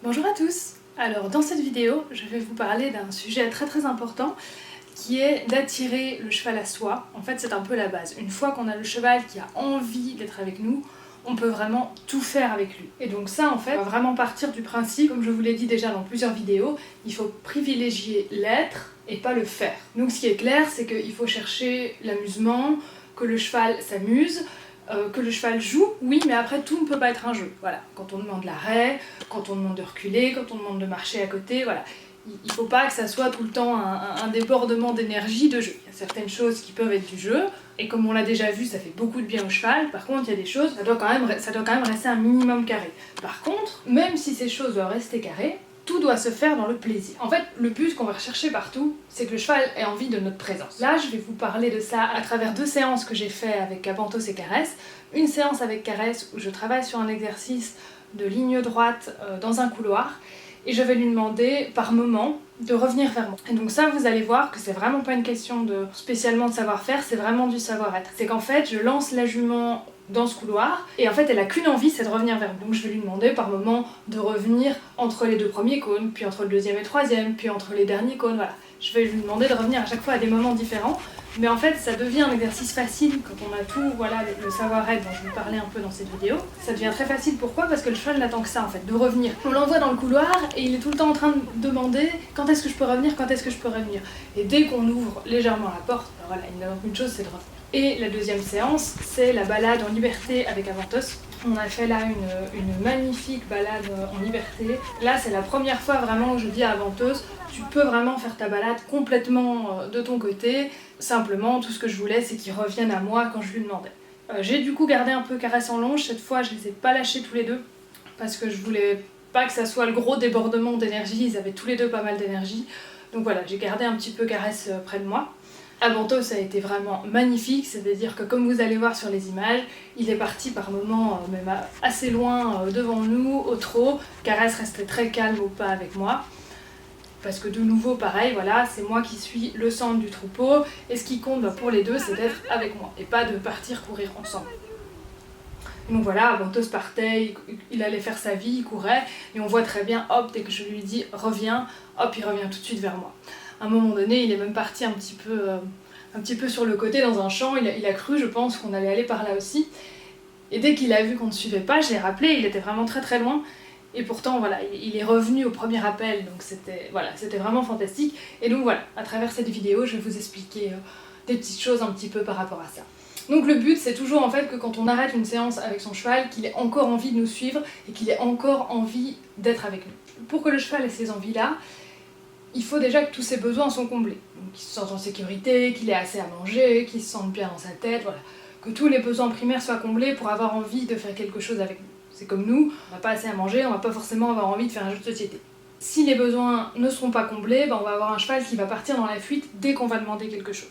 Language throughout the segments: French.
Bonjour à tous. Alors dans cette vidéo, je vais vous parler d'un sujet très important qui est d'attirer le cheval à soi. En fait, c'est un peu la base. Une fois qu'on a le cheval qui a envie d'être avec nous, on peut vraiment tout faire avec lui. Et donc ça, en fait, on va vraiment partir du principe, comme je vous l'ai dit déjà dans plusieurs vidéos, il faut privilégier l'être et pas le faire. Donc ce qui est clair, c'est qu'il faut chercher l'amusement, que le cheval s'amuse, que le cheval joue, oui, mais après tout ne peut pas être un jeu. Voilà, quand on demande l'arrêt, quand on demande de reculer, quand on demande de marcher à côté, voilà. Il faut pas que ça soit tout le temps un débordement d'énergie de jeu. Il y a certaines choses qui peuvent être du jeu, et comme on l'a déjà vu, ça fait beaucoup de bien au cheval. Par contre, il y a des choses, ça doit quand même rester un minimum carré. Par contre, même si ces choses doivent rester carrées, tout doit se faire dans le plaisir. En fait, le but qu'on va rechercher partout, c'est que le cheval ait envie de notre présence. Là, je vais vous parler de ça à travers 2 séances que j'ai fait avec Avantos et Caresse. Une séance avec Caresse où je travaille sur un exercice de ligne droite dans un couloir, et je vais lui demander par moment de revenir vers moi. Et donc ça, vous allez voir que c'est vraiment pas une question de spécialement de savoir-faire, c'est vraiment du savoir-être. C'est qu'en fait, je lance la jument dans ce couloir, et en fait elle a qu'une envie, c'est de revenir vers moi. Donc je vais lui demander par moment de revenir entre les 2 premiers cônes, puis entre le 2e et le 3e, puis entre les derniers cônes, voilà. Je vais lui demander de revenir à chaque fois à des moments différents, mais en fait ça devient un exercice facile quand on a tout, voilà, le savoir-être dont je vous parlais un peu dans cette vidéo. Ça devient très facile, pourquoi? Parce que le cheval n'attend que ça en fait, de revenir. On l'envoie dans le couloir et il est tout le temps en train de demander quand est-ce que je peux revenir, quand est-ce que je peux revenir. Et dès qu'on ouvre légèrement la porte, ben voilà, il n'a qu'une chose, c'est de revenir. Et la 2e séance, c'est la balade en liberté avec Avantos. On a fait là une magnifique balade en liberté. Là, c'est la première fois vraiment où je dis à Avantos, tu peux vraiment faire ta balade complètement de ton côté. Simplement, tout ce que je voulais, c'est qu'il revienne à moi quand je lui demandais. J'ai du coup gardé un peu Caresse en longe. Cette fois, je les ai pas lâchés tous les deux parce que je voulais pas que ça soit le gros débordement d'énergie. Ils avaient tous les deux pas mal d'énergie. Donc voilà, j'ai gardé un petit peu Caresse près de moi. Avantos a été vraiment magnifique, c'est-à-dire que comme vous allez voir sur les images, il est parti par moments même assez loin devant nous, au trot. Caresse restait très calme au pas avec moi. Parce que de nouveau, pareil, voilà, c'est moi qui suis le centre du troupeau, et ce qui compte pour les deux, c'est d'être avec moi, et pas de partir courir ensemble. Donc voilà, Avantos partait, il allait faire sa vie, il courait, et on voit très bien, hop, dès que je lui dis reviens, hop, il revient tout de suite vers moi. À un moment donné, il est même parti un petit peu sur le côté dans un champ, il a cru, je pense, qu'on allait aller par là aussi. Et dès qu'il a vu qu'on ne suivait pas, je l'ai rappelé, il était vraiment très loin. Et pourtant, voilà, il est revenu au premier appel, donc c'était vraiment fantastique. Et donc voilà, à travers cette vidéo, je vais vous expliquer des petites choses un petit peu par rapport à ça. Donc le but, c'est toujours en fait que quand on arrête une séance avec son cheval, qu'il ait encore envie de nous suivre et qu'il ait encore envie d'être avec nous. Pour que le cheval ait ces envies-là, il faut déjà que tous ses besoins sont comblés. Donc qu'il se sente en sécurité, qu'il ait assez à manger, qu'il se sente bien dans sa tête, voilà. Que tous les besoins primaires soient comblés pour avoir envie de faire quelque chose avec nous. C'est comme nous, on n'a pas assez à manger, on va pas forcément avoir envie de faire un jeu de société. Si les besoins ne seront pas comblés, on va avoir un cheval qui va partir dans la fuite dès qu'on va demander quelque chose.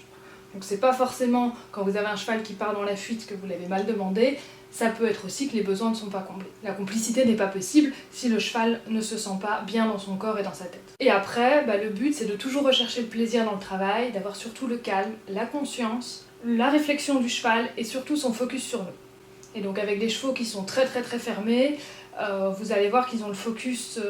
Donc c'est pas forcément quand vous avez un cheval qui part dans la fuite que vous l'avez mal demandé, ça peut être aussi que les besoins ne sont pas comblés. La complicité n'est pas possible si le cheval ne se sent pas bien dans son corps et dans sa tête. Et après, le but c'est de toujours rechercher le plaisir dans le travail, d'avoir surtout le calme, la conscience, la réflexion du cheval et surtout son focus sur nous. Et donc avec des chevaux qui sont très fermés, vous allez voir qu'ils ont le focus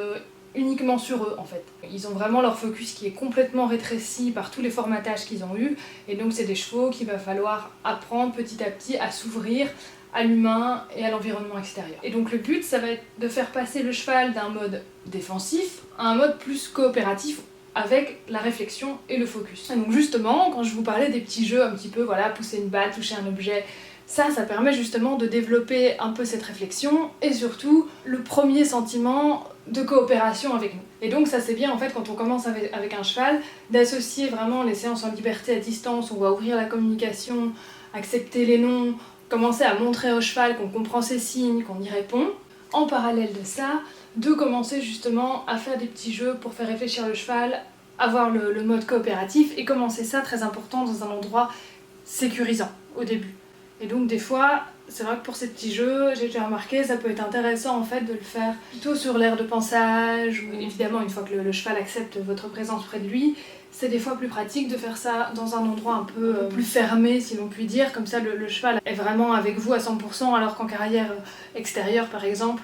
uniquement sur eux en fait. Ils ont vraiment leur focus qui est complètement rétréci par tous les formatages qu'ils ont eus, et donc c'est des chevaux qu'il va falloir apprendre petit à petit à s'ouvrir à l'humain et à l'environnement extérieur. Et donc le but, ça va être de faire passer le cheval d'un mode défensif à un mode plus coopératif, avec la réflexion et le focus. Et donc justement, quand je vous parlais des petits jeux un petit peu, voilà, pousser une balle, toucher un objet, ça permet justement de développer un peu cette réflexion et surtout le premier sentiment de coopération avec nous. Et donc ça c'est bien en fait quand on commence avec un cheval, d'associer vraiment les séances en liberté à distance, on va ouvrir la communication, accepter les noms, commencer à montrer au cheval qu'on comprend ses signes, qu'on y répond. En parallèle de ça, de commencer justement à faire des petits jeux pour faire réfléchir le cheval, avoir le mode coopératif et commencer ça, très important, dans un endroit sécurisant au début. Et donc des fois, c'est vrai que pour ces petits jeux, j'ai déjà remarqué, ça peut être intéressant en fait de le faire plutôt sur l'aire de pansage, ou évidemment une fois que le cheval accepte votre présence près de lui, c'est des fois plus pratique de faire ça dans un endroit un peu plus fermé, si l'on peut dire, comme ça le cheval est vraiment avec vous à 100%, alors qu'en carrière extérieure par exemple,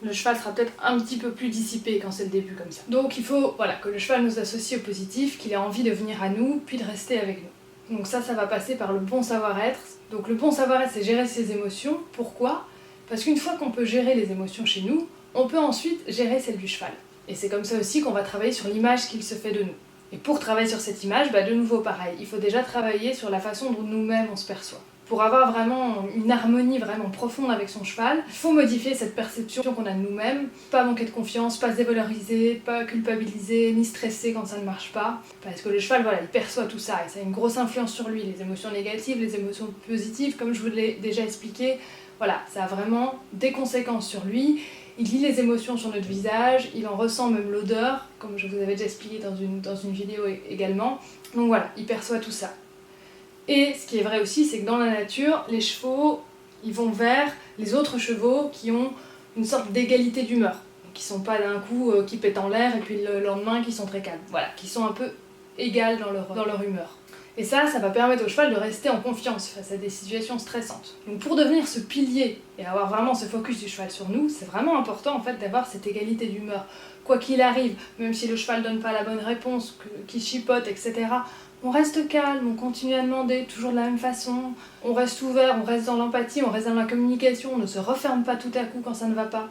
le cheval sera peut-être un petit peu plus dissipé quand c'est le début comme ça. Donc il faut que le cheval nous associe au positif, qu'il ait envie de venir à nous, puis de rester avec nous. Donc ça va passer par le bon savoir-être. Donc le bon savoir-être, c'est gérer ses émotions. Pourquoi ? Parce qu'une fois qu'on peut gérer les émotions chez nous, on peut ensuite gérer celles du cheval. Et c'est comme ça aussi qu'on va travailler sur l'image qu'il se fait de nous. Et pour travailler sur cette image, de nouveau pareil, il faut déjà travailler sur la façon dont nous-mêmes on se perçoit. Pour avoir vraiment une harmonie vraiment profonde avec son cheval, il faut modifier cette perception qu'on a de nous-mêmes, pas manquer de confiance, pas se dévaloriser, pas culpabiliser, ni stresser quand ça ne marche pas. Parce que le cheval, il perçoit tout ça et ça a une grosse influence sur lui, les émotions négatives, les émotions positives, comme je vous l'ai déjà expliqué. Ça a vraiment des conséquences sur lui. Il lit les émotions sur notre visage, il en ressent même l'odeur, comme je vous avais déjà expliqué dans une vidéo également. Donc il perçoit tout ça. Et ce qui est vrai aussi, c'est que dans la nature, les chevaux, ils vont vers les autres chevaux qui ont une sorte d'égalité d'humeur. Qui sont pas d'un coup qui pètent en l'air et puis le lendemain qui sont très calmes. Qui sont un peu égales dans leur humeur. Et ça va permettre au cheval de rester en confiance face à des situations stressantes. Donc pour devenir ce pilier et avoir vraiment ce focus du cheval sur nous, c'est vraiment important en fait d'avoir cette égalité d'humeur. Quoi qu'il arrive, même si le cheval donne pas la bonne réponse, qu'il chipote, etc., on reste calme, on continue à demander toujours de la même façon, on reste ouvert, on reste dans l'empathie, on reste dans la communication, on ne se referme pas tout à coup quand ça ne va pas.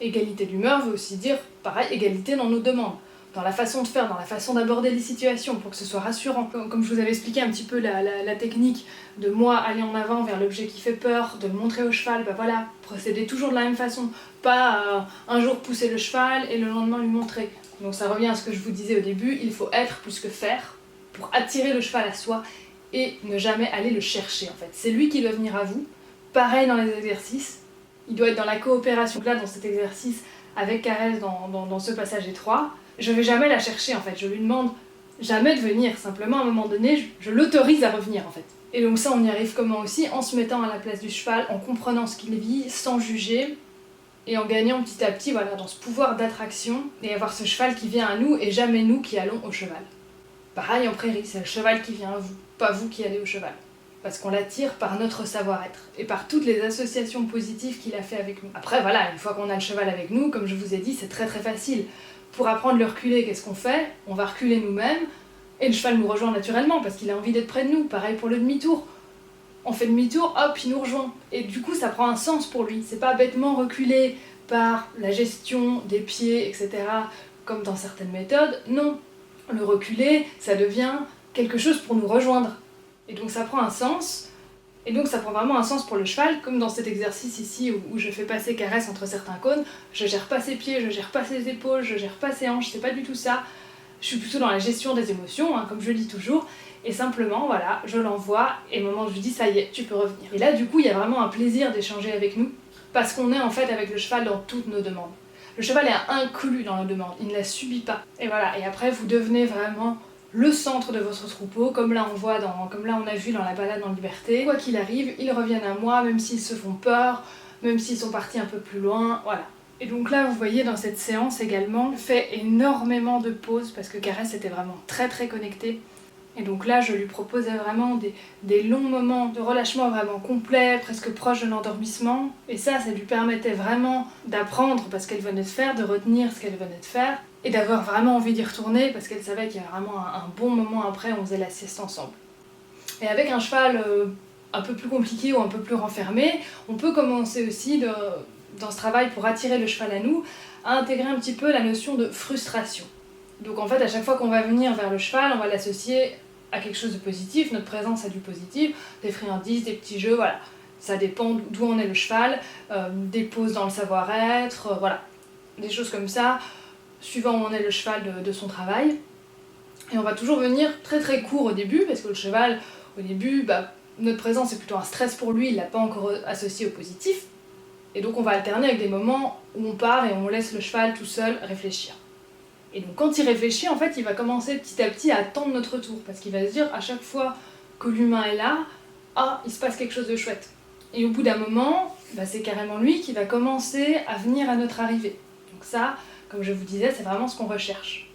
Égalité d'humeur veut aussi dire, pareil, égalité dans nos demandes. Dans la façon de faire, dans la façon d'aborder les situations, pour que ce soit rassurant. Comme je vous avais expliqué un petit peu la technique de moi aller en avant vers l'objet qui fait peur, de le montrer au cheval, procéder toujours de la même façon. Pas un jour pousser le cheval et le lendemain lui montrer. Donc ça revient à ce que je vous disais au début, il faut être plus que faire pour attirer le cheval à soi et ne jamais aller le chercher en fait. C'est lui qui doit venir à vous. Pareil dans les exercices, il doit être dans la coopération. Donc là, dans cet exercice, avec Caresse dans ce passage étroit, je vais jamais la chercher en fait, je lui demande jamais de venir, simplement à un moment donné, je l'autorise à revenir en fait. Et donc ça on y arrive comment aussi ? En se mettant à la place du cheval, en comprenant ce qu'il vit, sans juger, et en gagnant petit à petit dans ce pouvoir d'attraction, et avoir ce cheval qui vient à nous et jamais nous qui allons au cheval. Pareil en prairie, c'est le cheval qui vient à vous, pas vous qui allez au cheval. Parce qu'on l'attire par notre savoir-être et par toutes les associations positives qu'il a fait avec nous. Après une fois qu'on a le cheval avec nous, comme je vous ai dit, c'est très très facile. Pour apprendre le reculer, qu'est-ce qu'on fait ? On va reculer nous-mêmes et le cheval nous rejoint naturellement parce qu'il a envie d'être près de nous. Pareil pour le demi-tour. On fait demi-tour, hop, il nous rejoint. Et du coup, ça prend un sens pour lui. C'est pas bêtement reculer par la gestion des pieds, etc., comme dans certaines méthodes. Non. Le reculer, ça devient quelque chose pour nous rejoindre. Et donc ça prend un sens. Et donc ça prend vraiment un sens pour le cheval, comme dans cet exercice ici où je fais passer Caresse entre certains cônes, je gère pas ses pieds, je gère pas ses épaules, je gère pas ses hanches, c'est pas du tout ça. Je suis plutôt dans la gestion des émotions, comme je dis toujours, et simplement, je l'envoie, et au moment où je lui dis, ça y est, tu peux revenir. Et là, du coup, il y a vraiment un plaisir d'échanger avec nous, parce qu'on est en fait avec le cheval dans toutes nos demandes. Le cheval est inclus dans nos demandes, il ne la subit pas. Et et après, vous devenez vraiment le centre de votre troupeau, comme là on a vu dans la balade en liberté. Quoi qu'il arrive, ils reviennent à moi, même s'ils se font peur, même s'ils sont partis un peu plus loin, Et donc là, vous voyez, dans cette séance également, je fais énormément de pauses, parce que Caresse était vraiment très très connectée. Et donc là, je lui proposais vraiment des longs moments de relâchement vraiment complet, presque proche de l'endormissement. Et ça lui permettait vraiment d'apprendre parce qu'elle venait de faire, de retenir ce qu'elle venait de faire, et d'avoir vraiment envie d'y retourner parce qu'elle savait qu'il y avait vraiment un bon moment après, on faisait la sieste ensemble. Et avec un cheval un peu plus compliqué ou un peu plus renfermé, on peut commencer aussi, dans ce travail pour attirer le cheval à nous, à intégrer un petit peu la notion de frustration. Donc en fait, à chaque fois qu'on va venir vers le cheval, on va l'associer à quelque chose de positif, notre présence a du positif, des friandises, des petits jeux, Ça dépend d'où en est le cheval, des pauses dans le savoir-être, des choses comme ça, suivant où en est le cheval de son travail. Et on va toujours venir très très court au début, parce que le cheval, au début, notre présence est plutôt un stress pour lui, il l'a pas encore associé au positif. Et donc on va alterner avec des moments où on part et on laisse le cheval tout seul réfléchir. Et donc quand il réfléchit, en fait, il va commencer petit à petit à attendre notre tour, parce qu'il va se dire à chaque fois que l'humain est là, il se passe quelque chose de chouette. Et au bout d'un moment, c'est carrément lui qui va commencer à venir à notre arrivée. Donc ça, comme je vous disais, c'est vraiment ce qu'on recherche.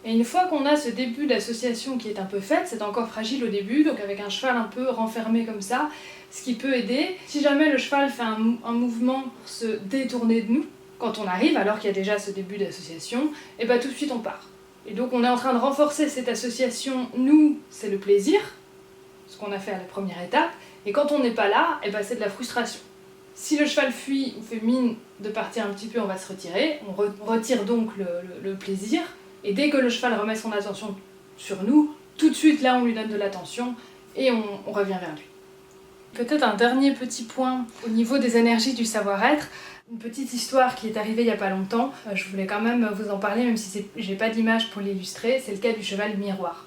Et une fois qu'on a ce début d'association qui est un peu faite, c'est encore fragile au début, donc avec un cheval un peu renfermé comme ça, ce qui peut aider, si jamais le cheval fait un mouvement pour se détourner de nous, Quand on arrive, alors qu'il y a déjà ce début d'association, et bah tout de suite on part. Et donc on est en train de renforcer cette association, nous, c'est le plaisir, ce qu'on a fait à la première étape, et quand on n'est pas là, et bah c'est de la frustration. Si le cheval fuit ou fait mine de partir un petit peu, on va se retirer, on retire donc le plaisir, et dès que le cheval remet son attention sur nous, tout de suite là on lui donne de l'attention, et on revient vers lui. Peut-être un dernier petit point au niveau des énergies du savoir-être, une petite histoire qui est arrivée il n'y a pas longtemps, je voulais quand même vous en parler même si j'ai pas d'image pour l'illustrer, c'est le cas du cheval miroir.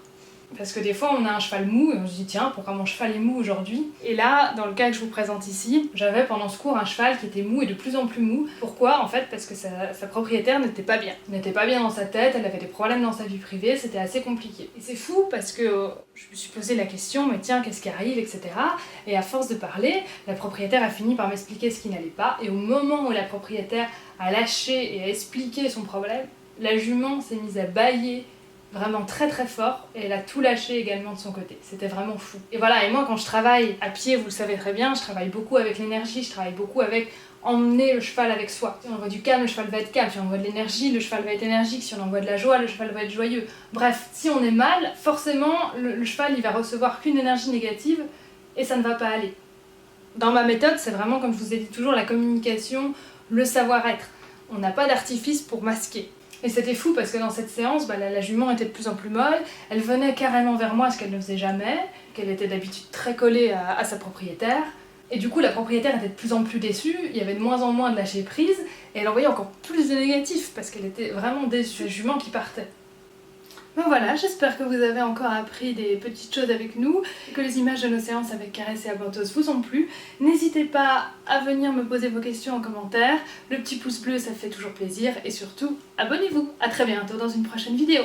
Parce que des fois on a un cheval mou et on se dit tiens pourquoi mon cheval est mou aujourd'hui. Et là dans le cas que je vous présente ici, j'avais pendant ce cours un cheval qui était mou et de plus en plus mou. Pourquoi? En fait parce que sa propriétaire n'était pas bien. N'était pas bien dans sa tête, elle avait des problèmes dans sa vie privée, c'était assez compliqué. Et c'est fou parce que je me suis posé la question mais tiens qu'est-ce qui arrive etc. Et à force de parler, la propriétaire a fini par m'expliquer ce qui n'allait pas. Et au moment où la propriétaire a lâché et a expliqué son problème, la jument s'est mise à bâiller vraiment très très fort et elle a tout lâché également de son côté. C'était vraiment fou. Et voilà, et moi quand je travaille à pied, vous le savez très bien, je travaille beaucoup avec l'énergie, je travaille beaucoup avec emmener le cheval avec soi. Si on envoie du calme, le cheval va être calme. Si on envoie de l'énergie, le cheval va être énergique. Si on envoie de la joie, le cheval va être joyeux. Bref, si on est mal, forcément le cheval il va recevoir qu'une énergie négative et ça ne va pas aller. Dans ma méthode, c'est vraiment comme je vous ai dit toujours la communication, le savoir-être. On n'a pas d'artifice pour masquer. Et c'était fou parce que dans cette séance, la jument était de plus en plus molle, elle venait carrément vers moi, ce qu'elle ne faisait jamais, qu'elle était d'habitude très collée à sa propriétaire. Et du coup, la propriétaire était de plus en plus déçue, il y avait de moins en moins de lâcher prise, et elle envoyait encore plus de négatifs parce qu'elle était vraiment déçue, la jument qui partait. Ben voilà, j'espère que vous avez encore appris des petites choses avec nous, que les images de nos séances avec Caresse et Abantos vous ont plu. N'hésitez pas à venir me poser vos questions en commentaire, le petit pouce bleu ça fait toujours plaisir, et surtout, abonnez-vous. À très bientôt dans une prochaine vidéo.